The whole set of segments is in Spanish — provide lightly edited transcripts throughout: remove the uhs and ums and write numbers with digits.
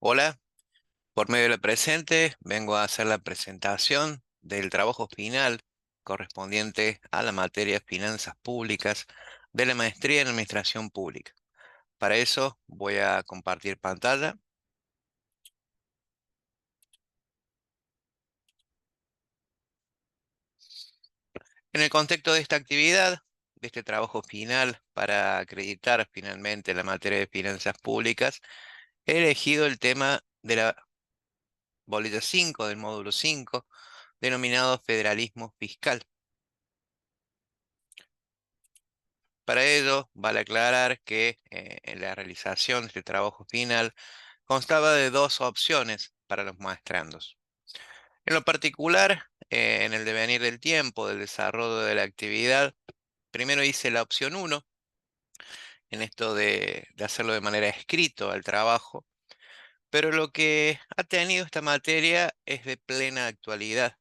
Hola, por medio de la presente vengo a hacer la presentación del trabajo final correspondiente a la materia Finanzas Públicas de la maestría en Administración Pública. Para eso voy a compartir pantalla. En el contexto de esta actividad, de este trabajo final para acreditar finalmente la materia de Finanzas Públicas, he elegido el tema de la boleta 5 del módulo 5, denominado Federalismo Fiscal. Para ello, vale aclarar que en la realización de este trabajo final constaba de dos opciones para los maestrandos. En lo particular, en el devenir del tiempo, del desarrollo de la actividad, primero hice la opción uno en esto de hacerlo de manera escrito al trabajo, pero lo que ha tenido esta materia es de plena actualidad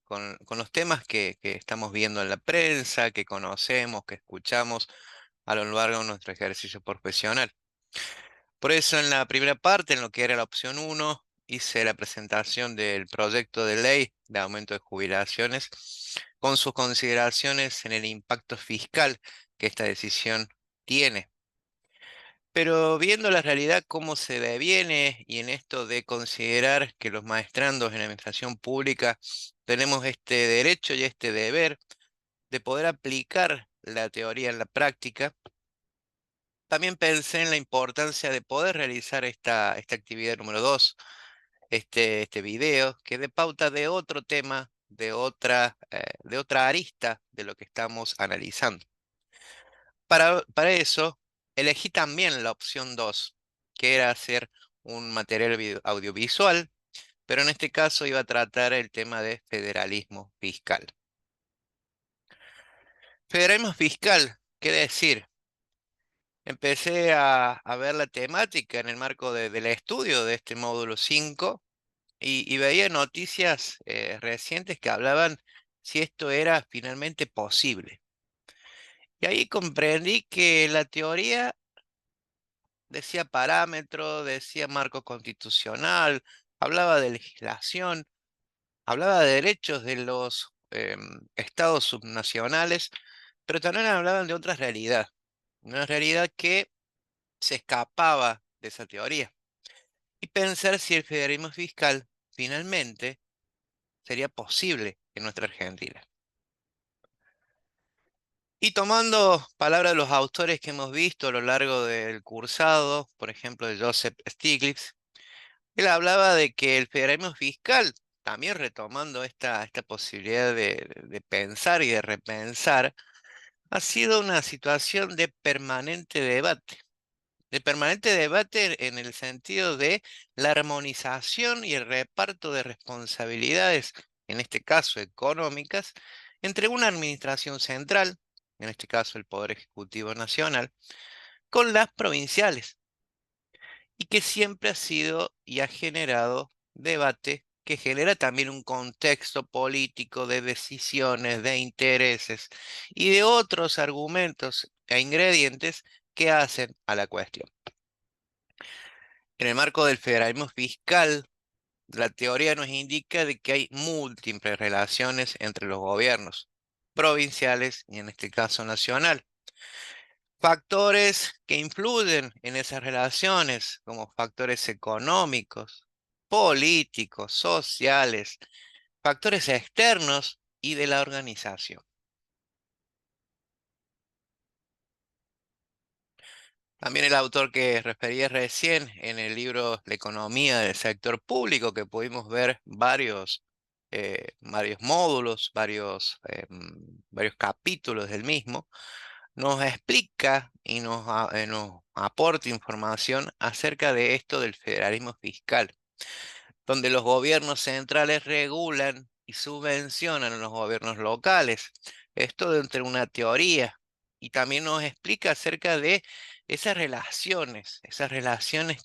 con los temas que estamos viendo en la prensa, que conocemos, que escuchamos a lo largo de nuestro ejercicio profesional. Por eso en la primera parte, en lo que era la opción uno, hice la presentación del proyecto de ley de aumento de jubilaciones con sus consideraciones en el impacto fiscal que esta decisión tiene. Pero viendo la realidad cómo se deviene y en esto de considerar que los maestrandos en administración pública tenemos este derecho y este deber de poder aplicar la teoría en la práctica, también pensé en la importancia de poder realizar esta actividad número 2, este video, que dé pauta de otro tema, de otra arista de lo que estamos analizando. Para eso, elegí también la opción 2, que era hacer un material audiovisual, pero en este caso iba a tratar el tema de federalismo fiscal. Federalismo fiscal, ¿qué decir? Empecé a ver la temática en el marco del estudio de este módulo 5 y veía noticias recientes que hablaban si esto era finalmente posible. Y ahí comprendí que la teoría decía parámetro, decía marco constitucional, hablaba de legislación, hablaba de derechos de los estados subnacionales, pero también hablaban de otra realidad, una realidad que se escapaba de esa teoría. Y pensar si el federalismo fiscal finalmente sería posible en nuestra Argentina. Y tomando palabras de los autores que hemos visto a lo largo del cursado, por ejemplo, de Joseph Stiglitz, él hablaba de que el federalismo fiscal, también retomando esta posibilidad de pensar y de repensar, ha sido una situación de permanente debate en el sentido de la armonización y el reparto de responsabilidades, en este caso económicas, entre una administración central, en este caso el Poder Ejecutivo Nacional, con las provinciales, y que siempre ha sido y ha generado debate que genera también un contexto político de decisiones, de intereses y de otros argumentos e ingredientes que hacen a la cuestión. En el marco del federalismo fiscal, la teoría nos indica de que hay múltiples relaciones entre los gobiernos provinciales y en este caso nacional. Factores que influyen en esas relaciones, como factores económicos, políticos, sociales, factores externos y de la organización. También el autor que refería recién en el libro La economía del sector público, que pudimos ver varios módulos, varios capítulos del mismo, nos explica y nos aporta información acerca de esto del federalismo fiscal, donde los gobiernos centrales regulan y subvencionan a los gobiernos locales. Esto dentro de una teoría. Y también nos explica acerca de esas relaciones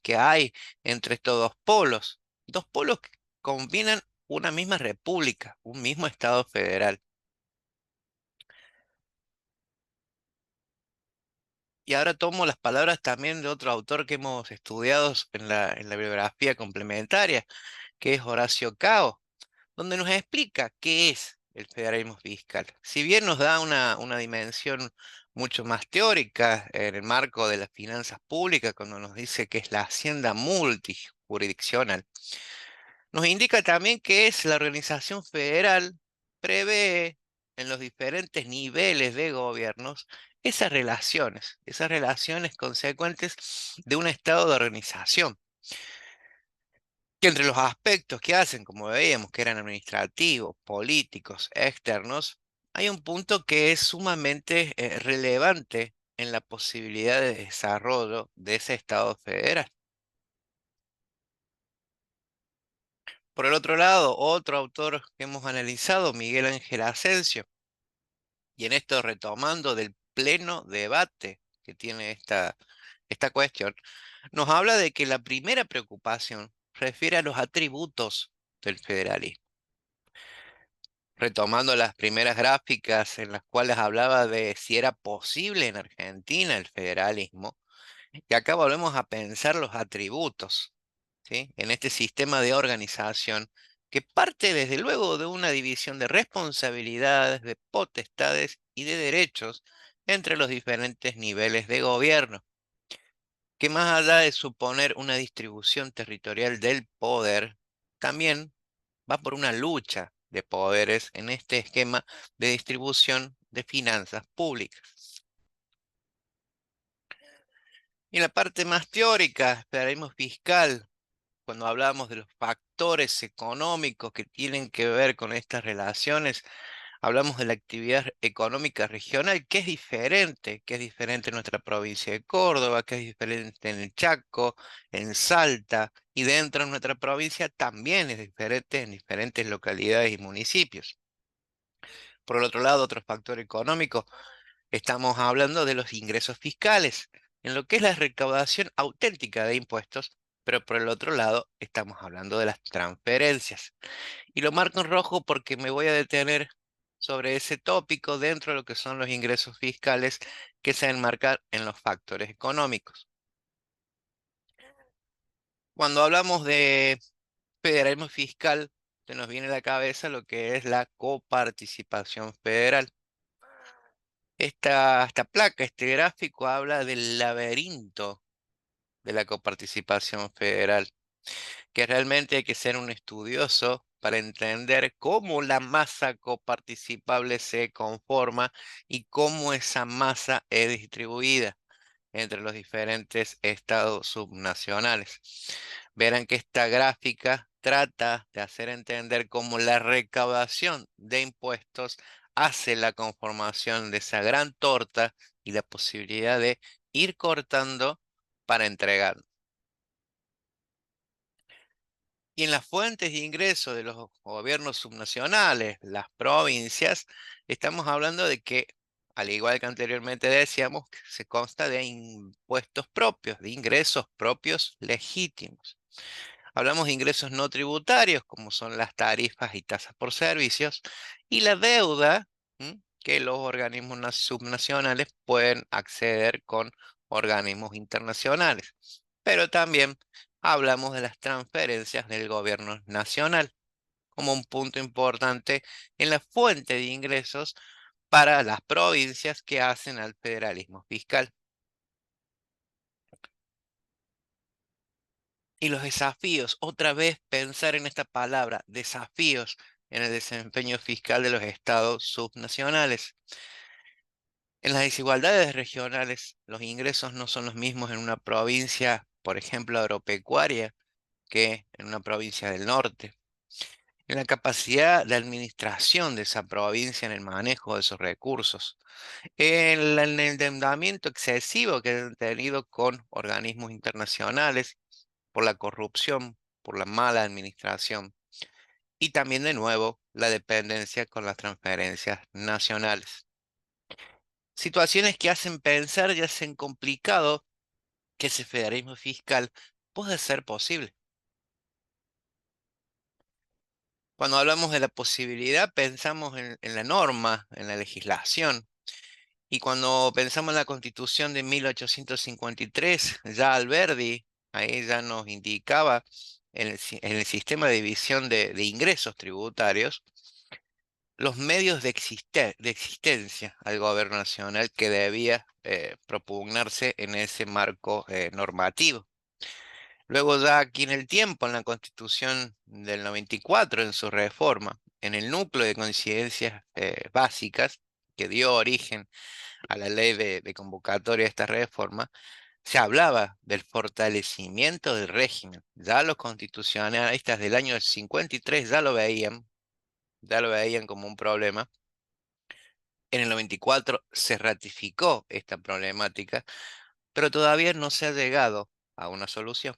que hay entre estos dos polos que combinan una misma república, un mismo Estado federal. Y ahora tomo las palabras también de otro autor que hemos estudiado en la bibliografía complementaria, que es Horacio Cao, donde nos explica qué es el federalismo fiscal. Si bien nos da una dimensión mucho más teórica en el marco de las finanzas públicas, cuando nos dice que es la hacienda multijurisdiccional, nos indica también que es la organización federal, prevé en los diferentes niveles de gobiernos esas relaciones consecuentes de un estado de organización, que entre los aspectos que hacen, como veíamos, que eran administrativos, políticos, externos, hay un punto que es sumamente relevante en la posibilidad de desarrollo de ese estado federal. Por el otro lado, otro autor que hemos analizado, Miguel Ángel Asensio, y en esto retomando del pleno debate que tiene esta cuestión, nos habla de que la primera preocupación refiere a los atributos del federalismo. Retomando las primeras gráficas en las cuales hablaba de si era posible en Argentina el federalismo, y acá volvemos a pensar los atributos, ¿sí? En este sistema de organización que parte desde luego de una división de responsabilidades, de potestades y de derechos entre los diferentes niveles de gobierno, que más allá de suponer una distribución territorial del poder, también va por una lucha de poderes en este esquema de distribución de finanzas públicas. Y en la parte más teórica, federalismo fiscal, cuando hablamos de los factores económicos que tienen que ver con estas relaciones, hablamos de la actividad económica regional, que es diferente en nuestra provincia de Córdoba, que es diferente en el Chaco, en Salta, y dentro de nuestra provincia también es diferente en diferentes localidades y municipios. Por el otro lado, otro factor económico, estamos hablando de los ingresos fiscales, en lo que es la recaudación auténtica de impuestos, pero por el otro lado, estamos hablando de las transferencias. Y lo marco en rojo porque me voy a detener sobre ese tópico dentro de lo que son los ingresos fiscales que se enmarcan en los factores económicos. Cuando hablamos de federalismo fiscal, se nos viene a la cabeza lo que es la coparticipación federal. Esta placa, este gráfico habla del laberinto de la coparticipación federal, que realmente hay que ser un estudioso para entender cómo la masa coparticipable se conforma y cómo esa masa es distribuida entre los diferentes estados subnacionales. Verán que esta gráfica trata de hacer entender cómo la recaudación de impuestos hace la conformación de esa gran torta y la posibilidad de ir cortando para entregar. Y en las fuentes de ingreso de los gobiernos subnacionales, las provincias, estamos hablando de que, al igual que anteriormente decíamos, que se consta de impuestos propios, de ingresos propios legítimos. Hablamos de ingresos no tributarios, como son las tarifas y tasas por servicios, y la deuda, que los organismos subnacionales pueden acceder con organismos internacionales. Pero también hablamos de las transferencias del gobierno nacional como un punto importante en la fuente de ingresos para las provincias que hacen al federalismo fiscal. Y los desafíos, otra vez pensar en esta palabra, desafíos en el desempeño fiscal de los estados subnacionales. En las desigualdades regionales, los ingresos no son los mismos en una provincia, por ejemplo, agropecuaria, que en una provincia del norte. En la capacidad de administración de esa provincia en el manejo de esos recursos. En el endeudamiento excesivo que han tenido con organismos internacionales por la corrupción, por la mala administración y también de nuevo la dependencia con las transferencias nacionales. Situaciones que hacen pensar y hacen complicado que ese federalismo fiscal pueda ser posible. Cuando hablamos de la posibilidad, pensamos en la norma, en la legislación, Y cuando pensamos en la Constitución de 1853, ya Alberdi ahí ya nos indicaba en el sistema de división de ingresos tributarios los medios de existencia al gobierno nacional que debía propugnarse en ese marco normativo. Luego ya aquí en el tiempo, en la Constitución del 94, en su reforma, en el núcleo de coincidencias básicas que dio origen a la ley de convocatoria de esta reforma, se hablaba del fortalecimiento del régimen. Ya los constitucionalistas del año 53 ya lo veían como un problema. En el 94 se ratificó esta problemática, pero todavía no se ha llegado a una solución.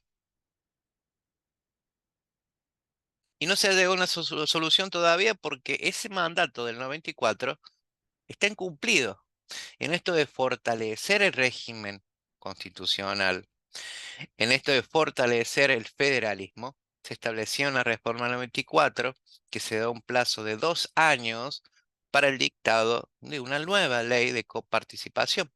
Y no se ha llegado a una solución todavía porque ese mandato del 94 está incumplido en esto de fortalecer el régimen constitucional. En esto de fortalecer el federalismo, se estableció en la reforma 94 que se da un plazo de 2 años para el dictado de una nueva ley de coparticipación.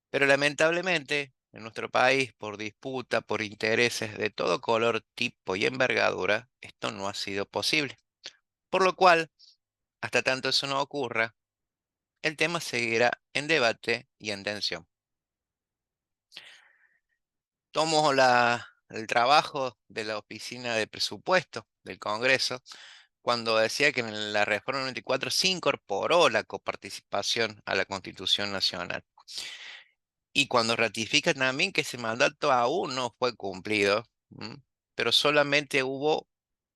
Pero lamentablemente, en nuestro país, por disputa, por intereses de todo color, tipo y envergadura, esto no ha sido posible. Por lo cual, hasta tanto eso no ocurra, el tema seguirá en debate y en tensión. Tomo el trabajo de la Oficina de Presupuesto del Congreso cuando decía que en la reforma 94 se incorporó la coparticipación a la Constitución Nacional. Y cuando ratifica también que ese mandato aún no fue cumplido, pero solamente hubo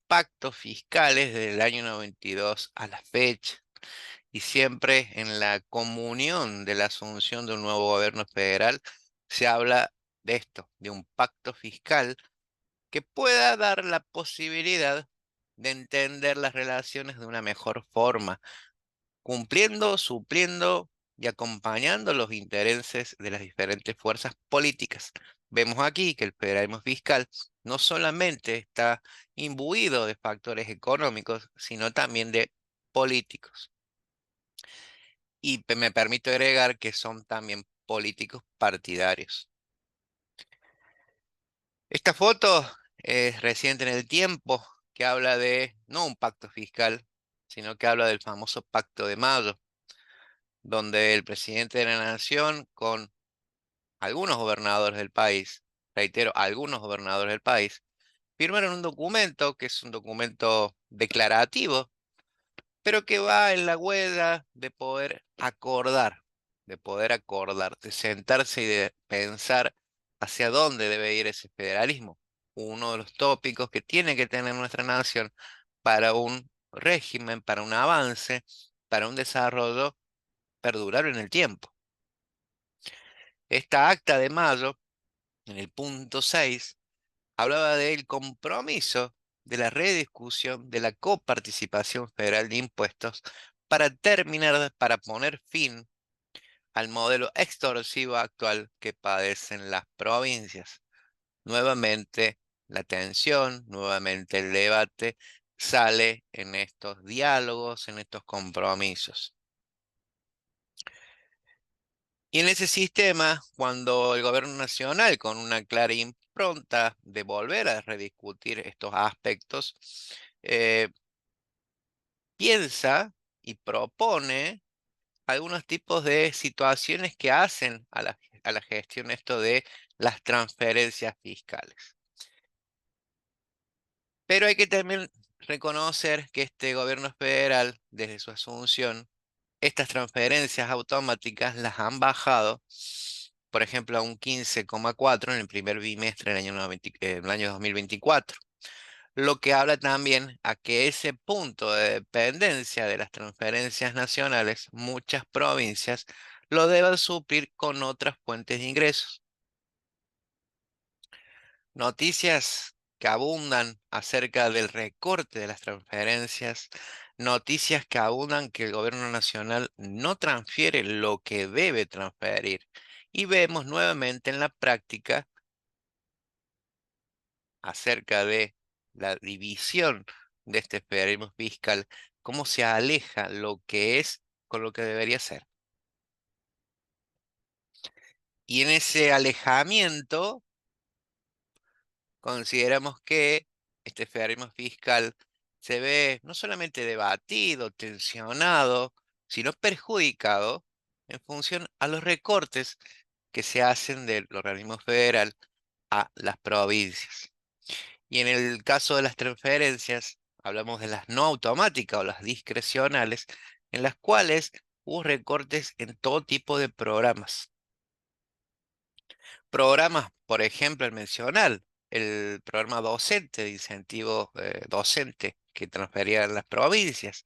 pactos fiscales desde el año 92 a la fecha, y siempre en la comunión de la asunción de un nuevo gobierno federal se habla de esto, de un pacto fiscal que pueda dar la posibilidad de entender las relaciones de una mejor forma, cumpliendo, supliendo y acompañando los intereses de las diferentes fuerzas políticas. Vemos aquí que el federalismo fiscal no solamente está imbuido de factores económicos, sino también de políticos. Y me permito agregar que son también políticos partidarios. Esta foto es reciente en el tiempo, que habla de no un pacto fiscal, sino que habla del famoso Pacto de Mayo, donde el presidente de la nación con algunos gobernadores del país, reitero, algunos gobernadores del país, firmaron un documento que es un documento declarativo, pero que va en la huella de poder acordar, de sentarse y de pensar hacia dónde debe ir ese federalismo. Uno de los tópicos que tiene que tener nuestra nación para un régimen, para un avance, para un desarrollo perdurable en el tiempo. Esta acta de mayo, en el punto 6, hablaba del compromiso de la rediscusión de la coparticipación federal de impuestos para terminar, para poner fin al modelo extorsivo actual que padecen las provincias. Nuevamente, la tensión, nuevamente el debate sale en estos diálogos, en estos compromisos. Y en ese sistema, cuando el gobierno nacional, con una clara impronta de volver a rediscutir estos aspectos, eh, piensa y propone algunos tipos de situaciones que hacen a la gestión esto de las transferencias fiscales. Pero hay que también reconocer que este gobierno federal, desde su asunción, estas transferencias automáticas las han bajado, por ejemplo, a un 15,4 en el primer bimestre del año 2024. Lo que habla también a que ese punto de dependencia de las transferencias nacionales, muchas provincias lo deben suplir con otras fuentes de ingresos. Noticias que abundan acerca del recorte de las transferencias, noticias que abundan que el gobierno nacional no transfiere lo que debe transferir. Y vemos nuevamente en la práctica acerca de la división de este federalismo fiscal, cómo se aleja lo que es con lo que debería ser. Y en ese alejamiento consideramos que este federalismo fiscal se ve no solamente debatido, tensionado, sino perjudicado en función a los recortes que se hacen del organismo federal a las provincias. Y en el caso de las transferencias, hablamos de las no automáticas o las discrecionales, en las cuales hubo recortes en todo tipo de programas. Programas, por ejemplo, el mencionar, el programa docente de incentivo docente que transferían las provincias,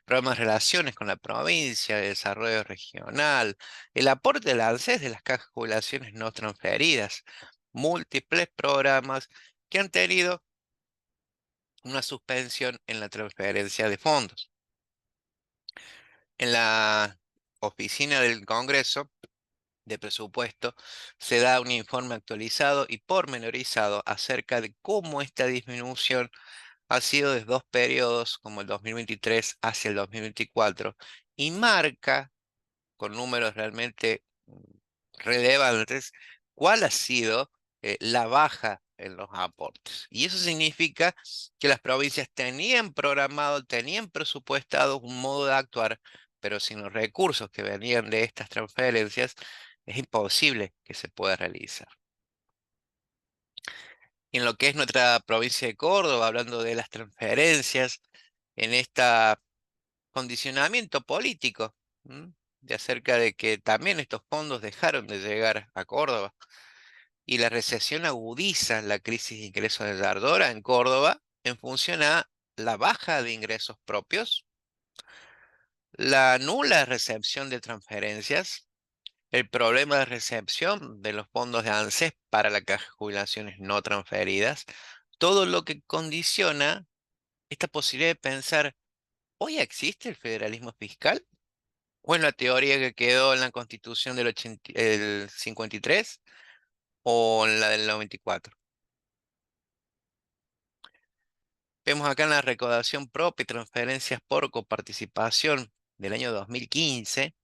programas de relaciones con la provincia, de desarrollo regional, el aporte del ANSES de las cajas de jubilaciones no transferidas, múltiples programas que han tenido una suspensión en la transferencia de fondos. En la oficina del Congreso de Presupuesto se da un informe actualizado y pormenorizado acerca de cómo esta disminución ha sido de dos periodos, como el 2023 hacia el 2024, y marca con números realmente relevantes cuál ha sido la baja en los aportes. Y eso significa que las provincias tenían programado, tenían presupuestado un modo de actuar, pero sin los recursos que venían de estas transferencias, es imposible que se pueda realizar. Y en lo que es nuestra provincia de Córdoba, hablando de las transferencias, en este condicionamiento político, ¿m? De acerca de que también estos fondos dejaron de llegar a Córdoba y la recesión agudiza la crisis de ingresos de Ardora en Córdoba en función a la baja de ingresos propios, la nula recepción de transferencias, el problema de recepción de los fondos de ANSES para la caja de jubilaciones no transferidas, todo lo que condiciona esta posibilidad de pensar, ¿hoy existe el federalismo fiscal? ¿O es la teoría que quedó en la Constitución del 53 o en la del 94? Vemos acá en la recaudación propia y transferencias por coparticipación del año 2015,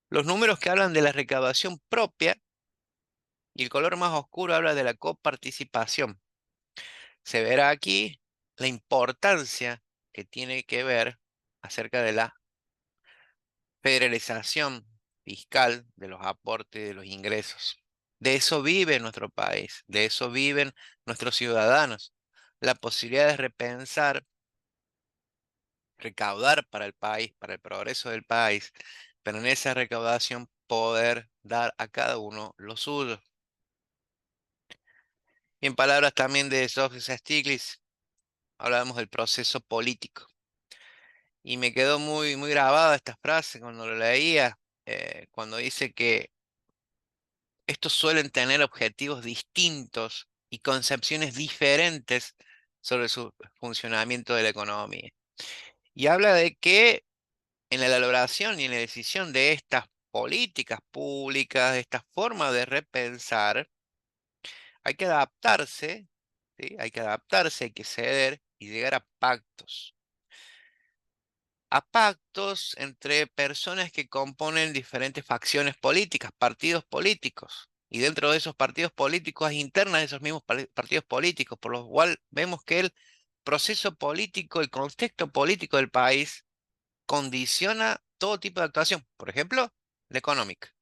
los números que hablan de la recaudación propia y el color más oscuro habla de la coparticipación. Se verá aquí la importancia que tiene que ver acerca de la federalización fiscal de los aportes y de los ingresos. De eso vive nuestro país, de eso viven nuestros ciudadanos. La posibilidad de repensar, recaudar para el país, para el progreso del país, pero en esa recaudación poder dar a cada uno lo suyo. Y en palabras también de Joseph Stiglitz, hablábamos del proceso político. Y me quedó muy grabada esta frase cuando lo leía, cuando dice que estos suelen tener objetivos distintos y concepciones diferentes sobre su funcionamiento de la economía. Y habla de que en la elaboración y en la decisión de estas políticas públicas, de esta forma de repensar, hay que adaptarse, ¿sí? Hay que adaptarse, hay que ceder y llegar a pactos entre personas que componen diferentes facciones políticas, partidos políticos. Y dentro de esos partidos políticos hay internas de esos mismos partidos políticos, por lo cual vemos que el proceso político, el contexto político del país condiciona todo tipo de actuación. Por ejemplo, la económica.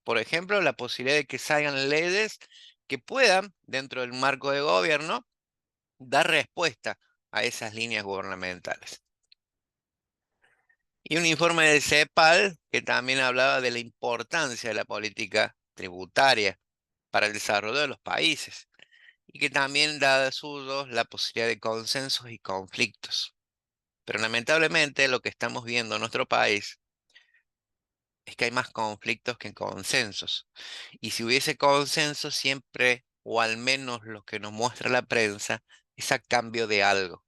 Por ejemplo, la posibilidad de que salgan leyes que puedan, dentro del marco de gobierno, dar respuesta a esas líneas gubernamentales. Y un informe del CEPAL que también hablaba de la importancia de la política tributaria para el desarrollo de los países y que también da de suyo la posibilidad de consensos y conflictos. Pero lamentablemente lo que estamos viendo en nuestro país es que hay más conflictos que consensos. Y si hubiese consenso siempre, o al menos lo que nos muestra la prensa, es a cambio de algo,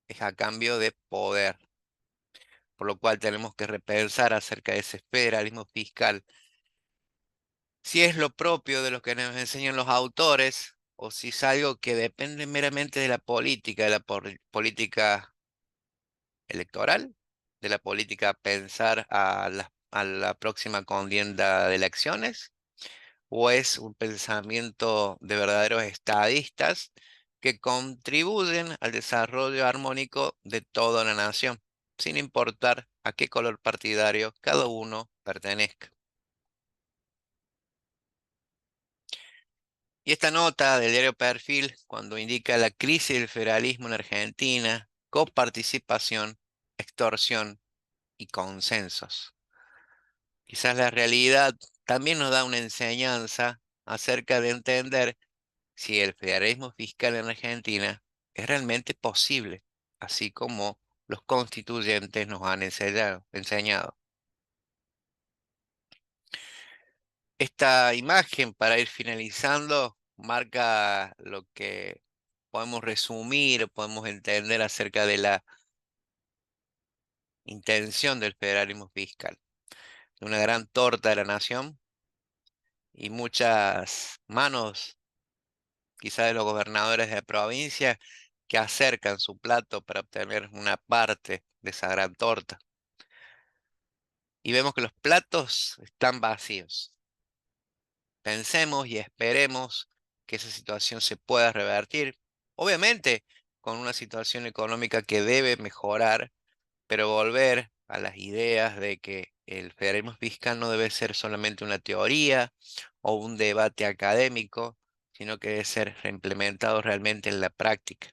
es a cambio de poder. Por lo cual tenemos que repensar acerca de ese federalismo fiscal, si es lo propio de lo que nos enseñan los autores o si es algo que depende meramente de la política, de la política electoral, de la política pensar a la próxima contienda de elecciones, o es un pensamiento de verdaderos estadistas que contribuyen al desarrollo armónico de toda una nación, sin importar a qué color partidario cada uno pertenezca. Y esta nota del diario Perfil, cuando indica la crisis del federalismo en Argentina, coparticipación, extorsión y consensos. Quizás la realidad también nos da una enseñanza acerca de entender si el federalismo fiscal en Argentina es realmente posible, así como los constituyentes nos han enseñado. Esta imagen, para ir finalizando, marca lo que podemos resumir, podemos entender acerca de la intención del federalismo fiscal. Una gran torta de la nación y muchas manos, quizá de los gobernadores de provincia, que acercan su plato para obtener una parte de esa gran torta. Y vemos que los platos están vacíos. Pensemos y esperemos que esa situación se pueda revertir. Obviamente, con una situación económica que debe mejorar, pero volver a las ideas de que el federalismo fiscal no debe ser solamente una teoría o un debate académico, sino que debe ser reimplementado realmente en la práctica.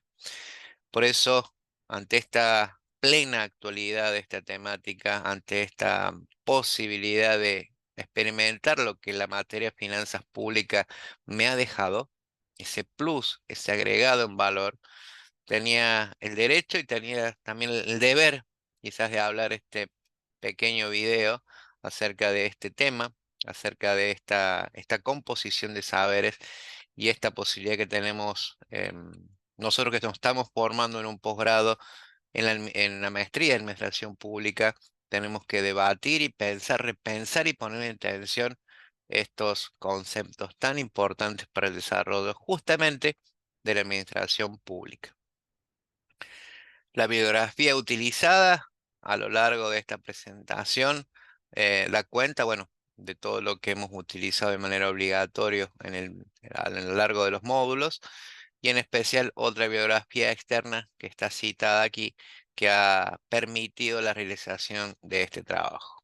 Por eso, ante esta plena actualidad de esta temática, ante esta posibilidad de experimentar lo que la materia de finanzas públicas me ha dejado, ese plus, ese agregado en valor, tenía el derecho y tenía también el deber, quizás, de hablar este pequeño video acerca de este tema, acerca de esta composición de saberes y esta posibilidad que tenemos nosotros que nos estamos formando en un posgrado en la maestría en administración pública. Tenemos que debatir y pensar, repensar y poner en tensión estos conceptos tan importantes para el desarrollo justamente de la administración pública. La bibliografía utilizada a lo largo de esta presentación da cuenta, bueno, de todo lo que hemos utilizado de manera obligatoria a lo largo de los módulos, y en especial otra bibliografía externa que está citada aquí, que ha permitido la realización de este trabajo.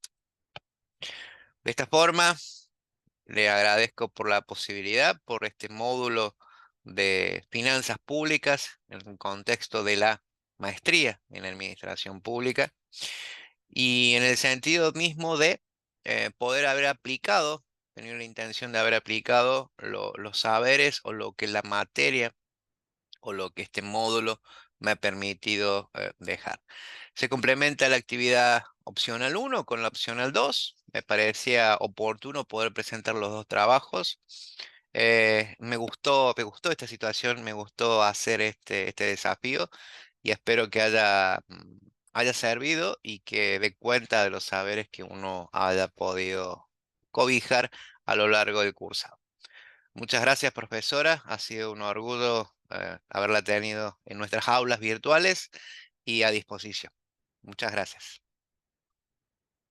De esta forma, le agradezco por la posibilidad, por este módulo de finanzas públicas en un contexto de la maestría en administración pública y en el sentido mismo de poder haber aplicado, tener la intención de haber aplicado los saberes o lo que la materia o lo que este módulo me ha permitido dejar. Se complementa la actividad opcional 1 con la opcional 2. Me parecía oportuno poder presentar los dos trabajos. Me gustó esta situación, me gustó hacer este desafío y espero que haya servido y que dé cuenta de los saberes que uno haya podido cobijar a lo largo del curso. Muchas gracias, profesora. Ha sido un orgullo haberla tenido en nuestras aulas virtuales y a disposición. Muchas gracias.